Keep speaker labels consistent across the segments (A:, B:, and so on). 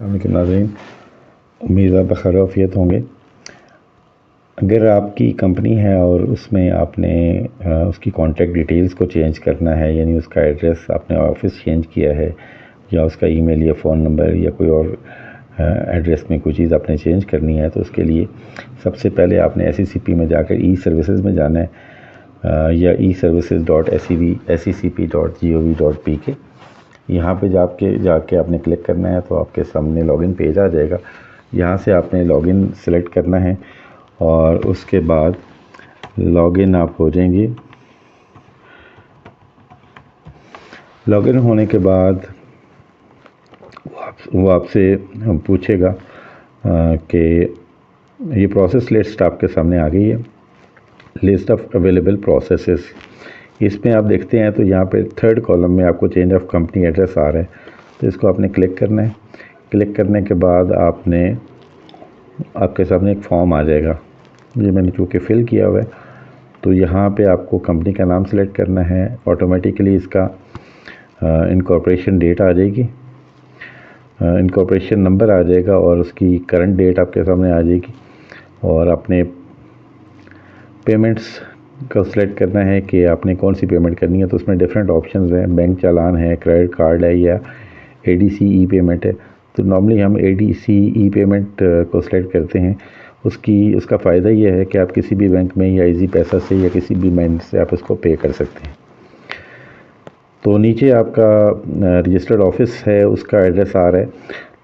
A: अस्सलामुअलैकुम नाज़रीन, उम्मीद है बखैरियत होंगे। अगर आपकी कंपनी है और उसमें आपने उसकी कॉन्टैक्ट डिटेल्स को चेंज करना है, यानी उसका एड्रेस आपने ऑफिस चेंज किया है या उसका ईमेल या फ़ोन नंबर या कोई और एड्रेस में कोई चीज़ आपने चेंज करनी है, तो उसके लिए सबसे पहले आपने SECP में जाकर ई सर्विसेज में जाना है या eservices.secp.gov.pk। यहाँ पे जाके आपने क्लिक करना है तो आपके सामने लॉगिन पेज आ जाएगा। यहाँ से आपने लॉगिन सेलेक्ट करना है और उसके बाद लॉगिन आप हो जाएंगे। लॉगिन होने के बाद वो आपसे पूछेगा कि ये प्रोसेस लिस्ट आपके सामने आ गई है, लिस्ट ऑफ अवेलेबल प्रोसेसेस। इसमें आप देखते हैं तो यहाँ पे थर्ड कॉलम में आपको चेंज ऑफ कंपनी एड्रेस आ रहा है, तो इसको आपने क्लिक करना है। क्लिक करने के बाद आपके सामने एक फॉर्म आ जाएगा, ये मैंने चूँकि फ़िल किया हुआ है, तो यहाँ पे आपको कंपनी का नाम सेलेक्ट करना है। ऑटोमेटिकली इसका इनकॉर्पोरेशन डेट आ जाएगी, इनकॉर्पोरेशन नंबर आ जाएगा और उसकी करंट डेट आपके सामने आ जाएगी। और अपने पेमेंट्स को सिलेक्ट करना है कि आपने कौन सी पेमेंट करनी है, तो उसमें डिफरेंट ऑप्शंस हैं, बैंक चालान है, क्रेडिट कार्ड है या ADC ई पेमेंट है। तो नॉर्मली हम ADC ई पेमेंट को सिलेक्ट करते हैं। उसका फ़ायदा ये है कि आप किसी भी बैंक में या इजी पैसा से या किसी भी बैंक से आप इसको पे कर सकते हैं। तो नीचे आपका रजिस्टर्ड ऑफिस है, उसका एड्रेस आ रहा है,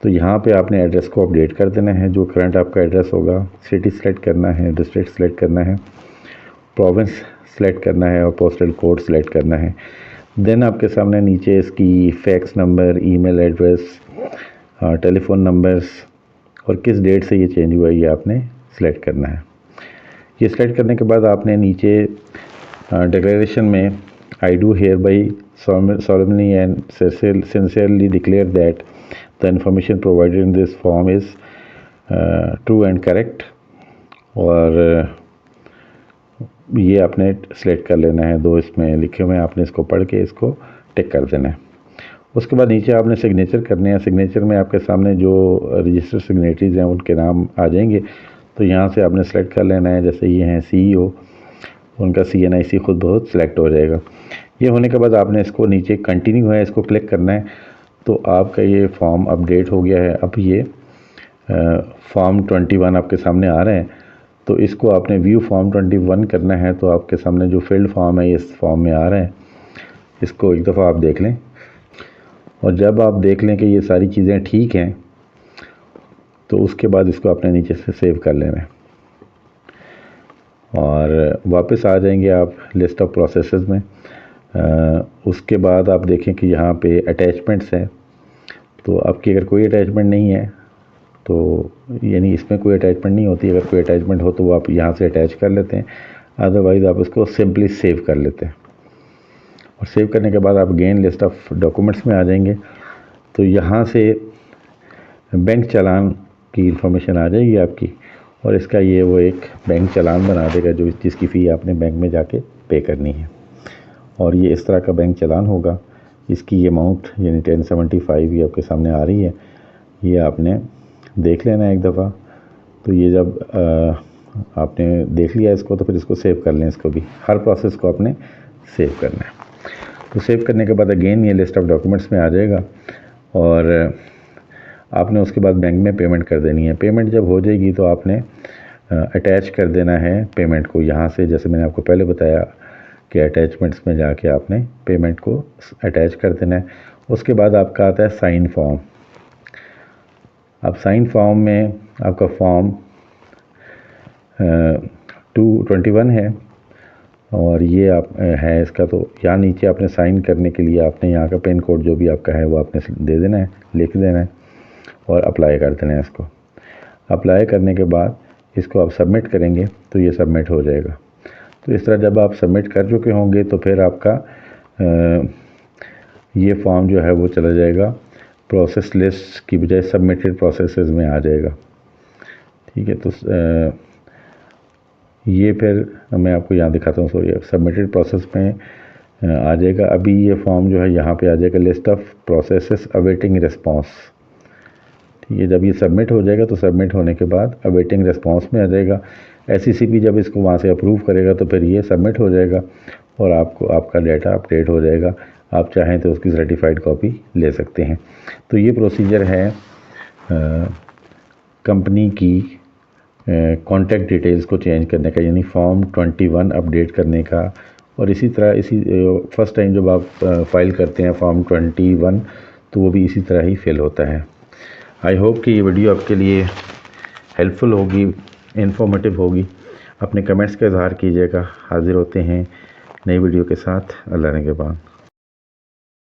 A: तो यहाँ पे आपने एड्रेस को अपडेट कर देना है, जो करंट आपका एड्रेस होगा। सिटी सेलेक्ट करना है, डिस्ट्रिक्ट सेलेक्ट करना है, प्रोविंस सेलेक्ट करना है और पोस्टल कोड सेलेक्ट करना है। देन आपके सामने नीचे इसकी fax number, email address, telephone numbers और किस डेट से ये चेंज हुआ है ये आपने सेलेक्ट करना है। ये सेलेक्ट करने के बाद आपने नीचे डिक्लेरेशन में I do here by solemnly and sincerely declare that the information provided in this form is true and correct, और ये आपने सेलेक्ट कर लेना है। दो इसमें लिखे हुए हैं, आपने इसको पढ़ के इसको टिक कर देना है। उसके बाद नीचे आपने सिग्नेचर करने हैं। सिग्नेचर में आपके सामने जो रजिस्टर्ड सिग्नेटरीज हैं उनके नाम आ जाएंगे, तो यहाँ से आपने सेलेक्ट कर लेना है। जैसे ये हैं CEO, उनका CNIC खुद बहुत सेलेक्ट हो जाएगा। ये होने के बाद आपने इसको नीचे कंटिन्यू है, इसको क्लिक करना है, तो आपका ये फॉर्म अपडेट हो गया है। अब ये फॉर्म 21 आपके सामने आ रहे हैं, तो इसको आपने व्यू फॉर्म 21 करना है। तो आपके सामने जो फिल्ड फॉर्म है इस फॉर्म में आ रहे हैं, इसको एक दफ़ा आप देख लें, और जब आप देख लें कि ये सारी चीज़ें ठीक हैं तो उसके बाद इसको आपने नीचे से सेव कर लेना है और वापस आ जाएंगे आप लिस्ट ऑफ प्रोसेसेस में। उसके बाद आप देखें कि यहाँ पे अटैचमेंट्स हैं, तो आपकी अगर कोई अटैचमेंट नहीं है तो यानी इसमें कोई अटैचमेंट नहीं होती, अगर कोई अटैचमेंट हो तो वो आप यहाँ से अटैच कर लेते हैं, अदरवाइज़ आप इसको सिंपली सेव कर लेते हैं। और सेव करने के बाद आप अगेन लिस्ट ऑफ डॉक्यूमेंट्स में आ जाएंगे, तो यहाँ से बैंक चालान की इंफॉर्मेशन आ जाएगी आपकी, और इसका ये वो एक बैंक चालान बना देगा जिसकी फ़ी आपने बैंक में जाके पे करनी है। और ये इस तरह का बैंक चालान होगा, इसकी ये अमाउंट यानी 1075 ये आपके सामने आ रही है, ये आपने देख लेना है एक दफ़ा। तो ये जब आपने देख लिया इसको, तो फिर इसको सेव कर लें। इसको भी हर प्रोसेस को आपने सेव करना है। तो सेव करने के बाद अगेन ये लिस्ट ऑफ डॉक्यूमेंट्स में आ जाएगा और आपने उसके बाद बैंक में पेमेंट कर देनी है। पेमेंट जब हो जाएगी तो आपने अटैच कर देना है पेमेंट को यहाँ से, जैसे मैंने आपको पहले बताया कि अटैचमेंट्स में जाके आपने पेमेंट को अटैच कर देना है। उसके बाद आपका आता है साइन फॉर्म। अब साइन फॉर्म में आपका फॉर्म 221 है और ये आप है इसका, तो यहाँ नीचे आपने साइन करने के लिए आपने यहाँ का पिन कोड जो भी आपका है वो आपने दे देना है, लिख देना है और अप्लाई कर देना है। इसको अप्लाई करने के बाद इसको आप सबमिट करेंगे तो ये सबमिट हो जाएगा। तो इस तरह जब आप सबमिट कर चुके होंगे तो फिर आपका ये फॉर्म जो है वो चला जाएगा प्रोसेस लिस्ट की बजाय सबमिटेड प्रोसेसेस में आ जाएगा। ठीक है, तो ये फिर मैं आपको यहाँ दिखाता हूँ। सो ये सबमिटेड प्रोसेस में आ जाएगा। अभी ये फॉर्म जो है यहाँ पे आ जाएगा list of processes awaiting response. ठीक है, जब ये सबमिट हो जाएगा तो सबमिट होने के बाद अवेटिंग रिस्पांस में आ जाएगा। SECP जब इसको वहाँ से अप्रूव करेगा तो फिर ये सबमिट हो जाएगा और आपको आपका डाटा अपडेट हो जाएगा। आप चाहें तो उसकी सर्टिफाइड कॉपी ले सकते हैं। तो ये प्रोसीजर है कंपनी की कॉन्टैक्ट डिटेल्स को चेंज करने का, यानी फॉर्म 21 अपडेट करने का। और इसी तरह फर्स्ट टाइम जब आप फाइल करते हैं फॉर्म 21 तो वो भी इसी तरह ही फिल होता है। आई होप कि ये वीडियो आपके लिए हेल्पफुल होगी, इन्फॉर्मेटिव होगी। अपने कमेंट्स का इजहार कीजिएगा। हाजिर होते हैं नई वीडियो के साथ। अल्लाह ने के बाद।